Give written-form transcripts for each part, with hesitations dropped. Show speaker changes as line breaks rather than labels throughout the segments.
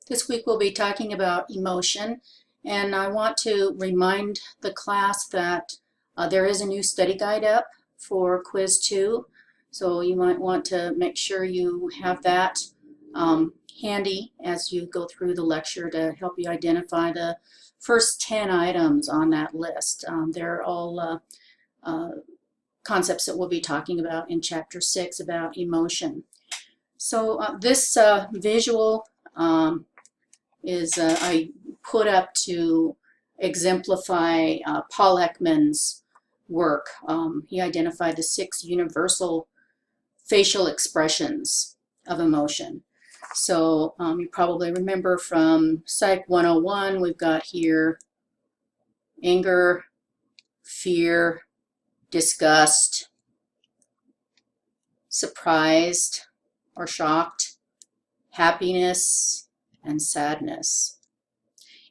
This week we'll be talking about emotion, and I want to remind the class that there is a new study guide up for Quiz 2, so you might want to make sure you have that handy as you go through the lecture to help you identify the first 10 items on that list. They're all concepts that we'll be talking about in Chapter 6 about emotion. So this visual I put up to exemplify Paul Ekman's work. He identified the 6 universal facial expressions of emotion. So you probably remember from Psych 101, we've got here anger, fear, disgust, surprised or shocked, happiness, and sadness.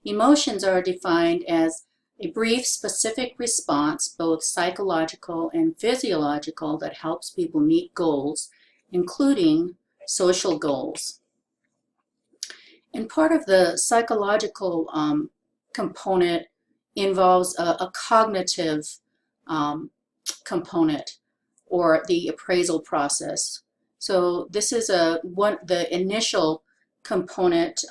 Emotions are defined as a brief, specific response, both psychological and physiological, that helps people meet goals, including social goals. And part of the psychological component involves a cognitive component, or the appraisal process. So this is the initial component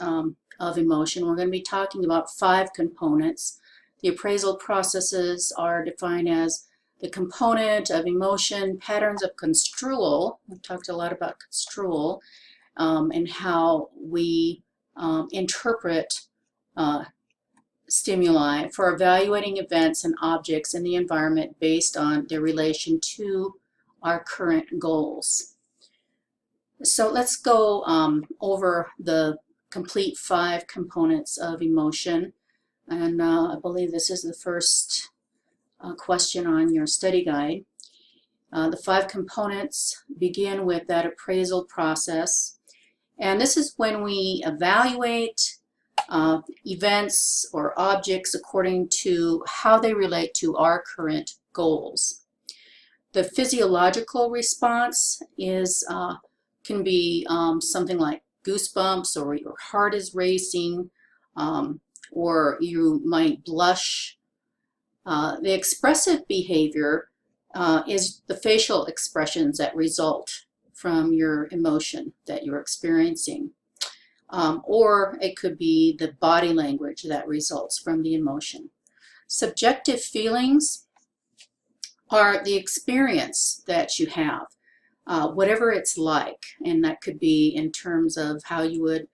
of emotion. We're going to be talking about 5 components. The appraisal processes are defined as the component of emotion, patterns of construal. We've talked a lot about construal and how we interpret stimuli for evaluating events and objects in the environment based on their relation to our current goals. So let's go over the complete 5 components of emotion, and I believe this is the first question on your study guide. The 5 components begin with that appraisal process, and this is when we evaluate events or objects according to how they relate to our current goals. The physiological response can be something like goosebumps, or your heart is racing, or you might blush. The expressive behavior is the facial expressions that result from your emotion that you're experiencing. Or it could be the body language that results from the emotion. Subjective feelings are the experience that you have, whatever it's like, and that could be in terms of how you would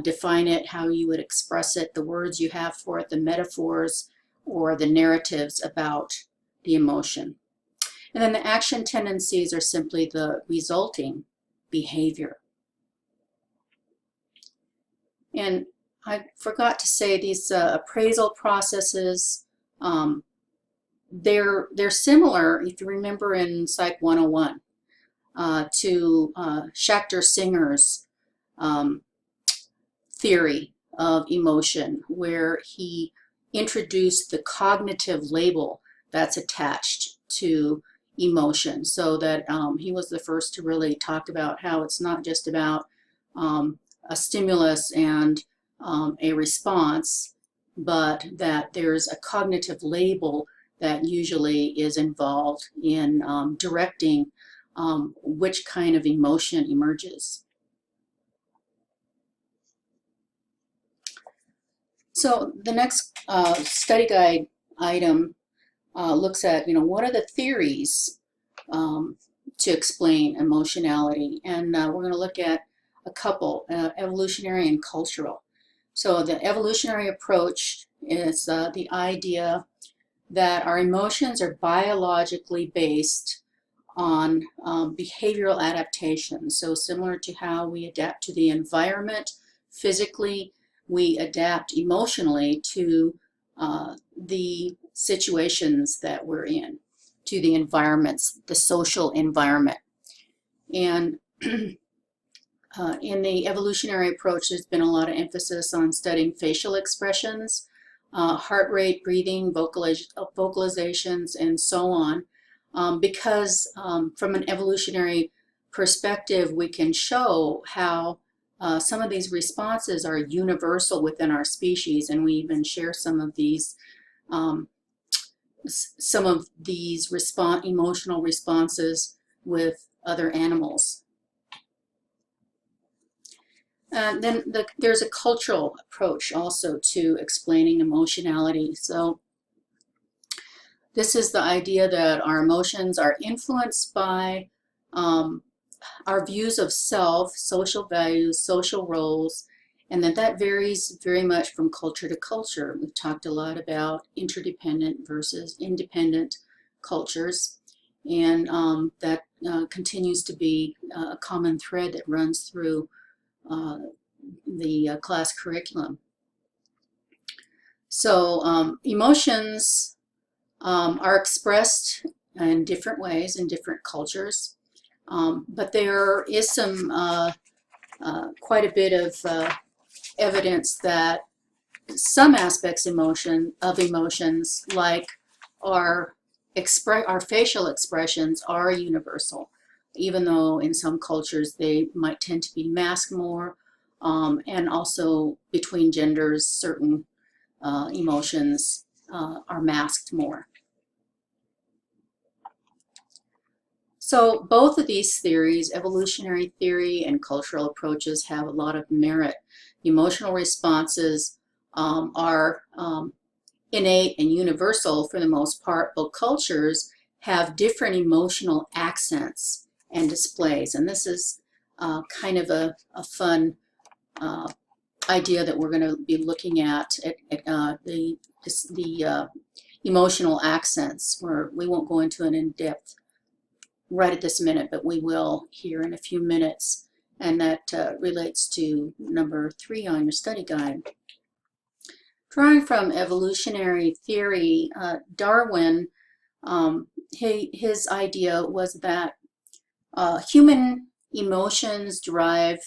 define it, how you would express it, the words you have for it, the metaphors, or the narratives about the emotion. And then the action tendencies are simply the resulting behavior. And I forgot to say, these appraisal processes, they're similar, if you remember in Psych 101, to Schachter-Singer's theory of emotion, where he introduced the cognitive label that's attached to emotion, so that he was the first to really talk about how it's not just about a stimulus and a response, but that there's a cognitive label that usually is involved in directing which kind of emotion emerges. So the next study guide item looks at, what are the theories to explain emotionality, and we're going to look at a couple, evolutionary and cultural. So the evolutionary approach is the idea that our emotions are biologically based on behavioral adaptation. So similar to how we adapt to the environment physically, we adapt emotionally to the situations that we're in, to the environments, the social environment. And in the evolutionary approach, there's been a lot of emphasis on studying facial expressions, heart rate, breathing, vocalizations, and so on, because from an evolutionary perspective, we can show how some of these responses are universal within our species, and we even share some of these emotional responses with other animals. And then there's a cultural approach also to explaining emotionality. So this is the idea that our emotions are influenced by our views of self, social values, social roles, and that varies very much from culture to culture. We've talked a lot about interdependent versus independent cultures, and that continues to be a common thread that runs through the class curriculum. So emotions are expressed in different ways in different cultures, but there is some quite a bit of evidence that some aspects of emotions, like our facial expressions, are universal, even though in some cultures they might tend to be masked more, and also between genders certain emotions are masked more. So both of these theories, evolutionary theory and cultural approaches, have a lot of merit. Emotional responses are innate and universal for the most part, but cultures have different emotional accents and displays. And this is kind of a fun idea that we're going to be looking at the emotional accents, where we won't go into it in depth right at this minute, but we will here in a few minutes, and that relates to number 3 on your study guide. Drawing from evolutionary theory, Darwin, his idea was that human emotions derive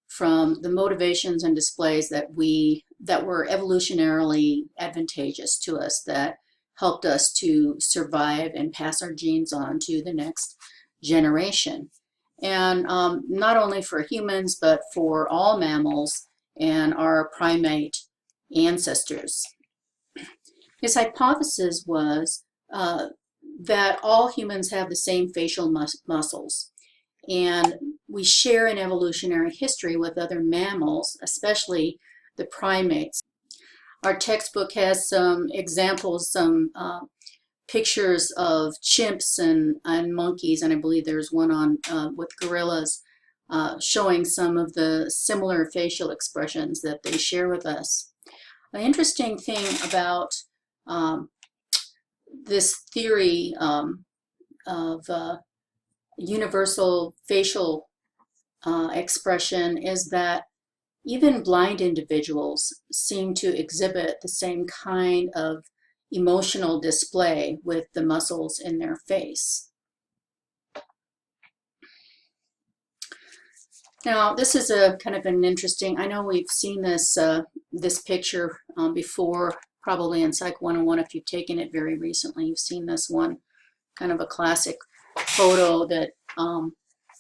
from the motivations and displays that were evolutionarily advantageous to us, that helped us to survive and pass our genes on to the next generation. And not only for humans, but for all mammals and our primate ancestors. His hypothesis was that all humans have the same facial muscles, and we share an evolutionary history with other mammals, especially the primates. Our textbook has some examples, some pictures of chimps and monkeys, and I believe there's one on with gorillas, showing some of the similar facial expressions that they share with us. The interesting thing about this theory of universal facial expression is that even blind individuals seem to exhibit the same kind of emotional display with the muscles in their face. Now, this is a kind of an interesting, I know we've seen this this picture before, probably in Psych 101. If you've taken it very recently, you've seen this one, kind of a classic photo that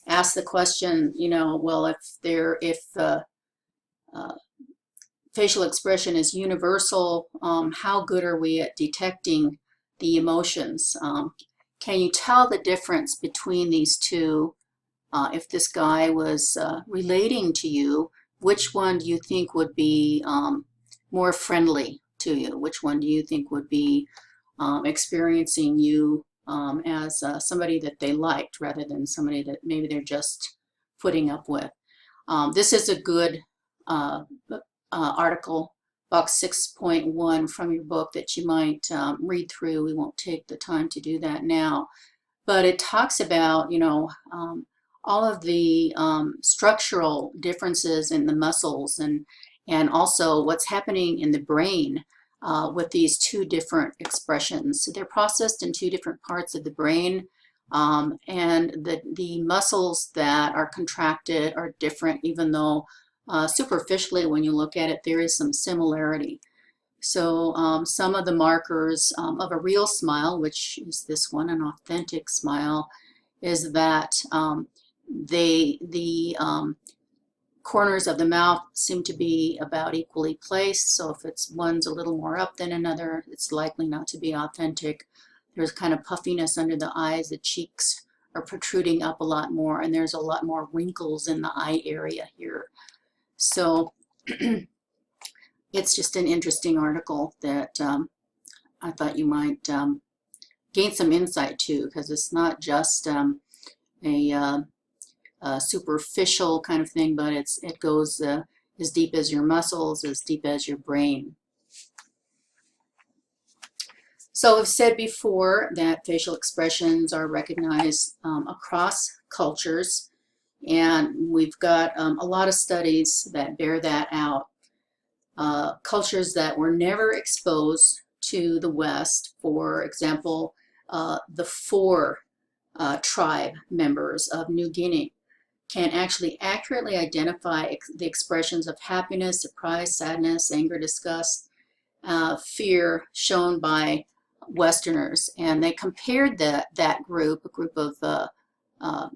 asks the question, you know, well, if facial expression is universal, how good are we at detecting the emotions? Can you tell the difference between these two? If this guy was relating to you, which one do you think would be more friendly to you? Which one do you think would be experiencing you as somebody that they liked, rather than somebody that maybe they're just putting up with? This is a good article, box 6.1 from your book, that you might read through. We won't take the time to do that now, but it talks about, you know, all of the structural differences in the muscles, and also what's happening in the brain with these two different expressions. So they're processed in two different parts of the brain, and the muscles that are contracted are different, even though superficially, when you look at it, there is some similarity. So some of the markers of a real smile, which is this one, an authentic smile, is that the corners of the mouth seem to be about equally placed, so if one's a little more up than another, it's likely not to be authentic. There's kind of puffiness under the eyes, the cheeks are protruding up a lot more, and there's a lot more wrinkles in the eye area here. So it's just an interesting article that I thought you might gain some insight to, because it's not just a superficial kind of thing, but it goes as deep as your muscles, as deep as your brain. So I've said before that facial expressions are recognized across cultures, and we've got a lot of studies that bear that out. Cultures that were never exposed to the West, for example, the Four tribe members of New Guinea, can actually accurately identify the expressions of happiness, surprise, sadness, anger, disgust, fear shown by Westerners. And they compared that group, a group of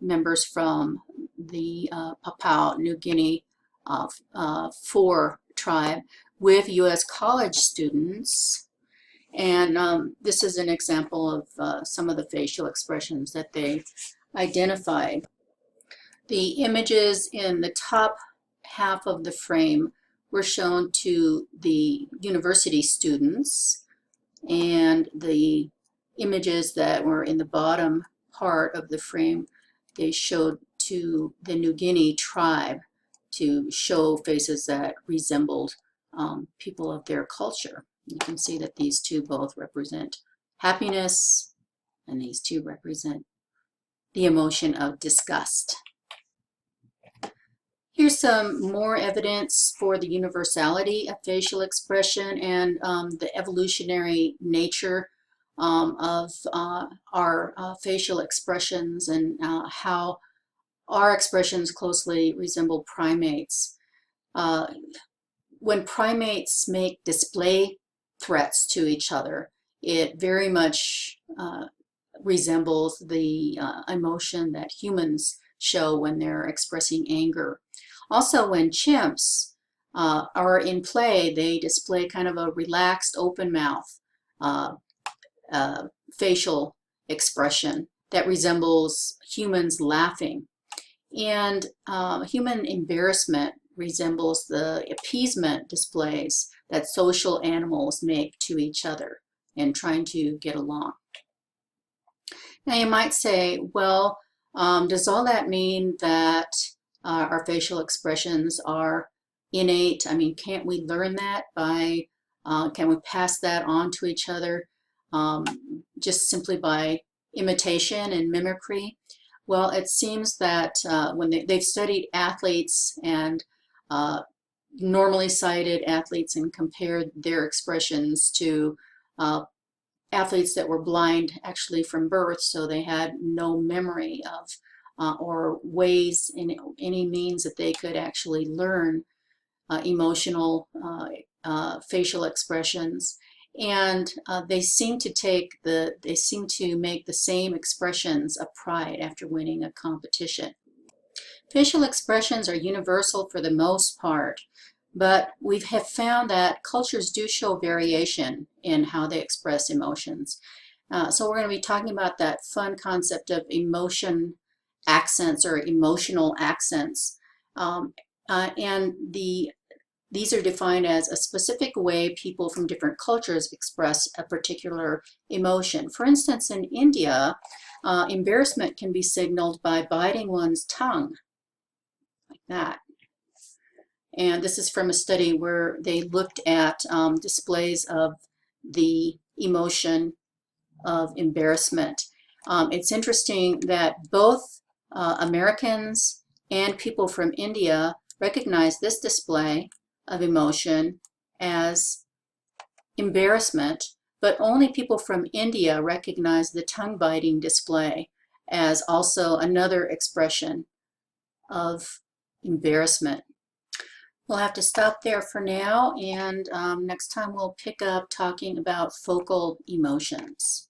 members from the Papua New Guinea Four tribe, with U.S. college students. And this is an example of some of the facial expressions that they identified. The images in the top half of the frame were shown to the university students, and the images that were in the bottom part of the frame, they showed to the New Guinea tribe to show faces that resembled people of their culture. You can see that these two both represent happiness, and these two represent the emotion of disgust. Here's some more evidence for the universality of facial expression and the evolutionary nature of our facial expressions, and how our expressions closely resemble primates. When primates make display threats to each other, it very much resembles the emotion that humans show when they're expressing anger. Also, when chimps are in play, they display kind of a relaxed, open mouth facial expression that resembles humans laughing. And human embarrassment resembles the appeasement displays that social animals make to each other in trying to get along. Now you might say, well, does all that mean that our facial expressions are innate? I mean, can't we learn that by, can we pass that on to each other just simply by imitation and mimicry? Well, it seems that when they've studied athletes and normally sighted athletes and compared their expressions to athletes that were blind actually from birth, so they had no memory of or ways in any means that they could actually learn emotional facial expressions, and they seem to make the same expressions of pride after winning a competition. Facial expressions are universal for the most part, but we have found that cultures do show variation in how they express emotions. So we're going to be talking about that fun concept of emotion accents or emotional accents. And these are defined as a specific way people from different cultures express a particular emotion. For instance, in India, embarrassment can be signaled by biting one's tongue, like that. And this is from a study where they looked at displays of the emotion of embarrassment. It's interesting that both Americans and people from India recognize this display of emotion as embarrassment, but only people from India recognize the tongue-biting display as also another expression of embarrassment. We'll have to stop there for now, and next time we'll pick up talking about focal emotions.